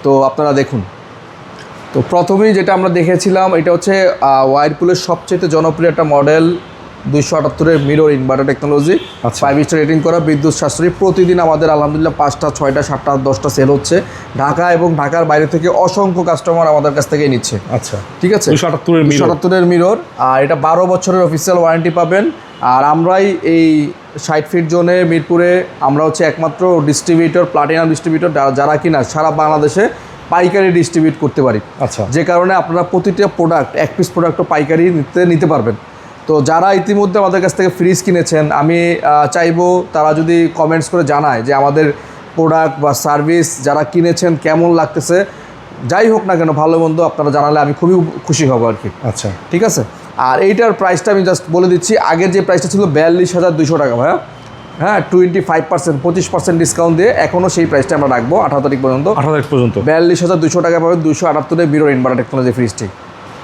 তো আপনারা দেখুন। তো প্রথমেই যেটা আমরা দেখেছিলাম এটা হচ্ছে ওয়ারপুলের সবচেয়ে জনপ্রিয় একটা মডেল 278-এর mirror inverter technology, 5 star rating করা, বিদ্যুৎ সাশ্রয়ী। প্রতিদিন আমাদের আলহামদুলিল্লাহ 5টা 6টা 7টা 10টা সেল হচ্ছে। ঢাকা এবং ঢাকার বাইরে থেকে অসংখ্য কাস্টমার আমাদের কাছ থেকে নিচ্ছে। আচ্ছা, ঠিক আছে, 278-এর মিরর। আর এটা 12 বছরের অফিসিয়াল ওয়ারেন্টি পাবেন। আর আমরাই এই 60 ফিট জোনে মিরপুরে আমরা হচ্ছে একমাত্র ডিস্ট্রিবিউটর, প্লাটিনাম ডিস্ট্রিবিউটর যারা কিনা সারা বাংলাদেশে পাইকারি ডিস্ট্রিবিউট করতে পারি। আচ্ছা, যে কারণে আপনারা প্রতিটা প্রোডাক্ট, এক পিস প্রোডাক্টও পাইকারি নিতে পারবেন। তো যারা ইতিমধ্যে আমাদের কাছ থেকে ফ্রিজ কিনেছেন, আমি চাইবো তারা যদি কমেন্টস করে জানায় যে আমাদের প্রোডাক্ট বা সার্ভিস যারা কিনেছেন কেমন লাগতেছে, যাই হোক না কেন ভালো মন্দ আপনারা জানালে আমি খুবই খুশি হব আর কি। আচ্ছা, ঠিক আছে। আর এইটার প্রাইসটা আমি জাস্ট বলে দিচ্ছি। আগের যে প্রাইসটা ছিল 42,200 টাকা ভাইয়া, হ্যাঁ 25%, 25% ডিসকাউন্ট দিয়ে এখনও সেই প্রাইসটা আমরা রাখবো 18 তারিখ পর্যন্ত। 18 তারিখ পর্যন্ত 42,200 টাকা পাবেন 278-এর মিরর ইনভার্টার টেকনোলজি ফ্রিজটি।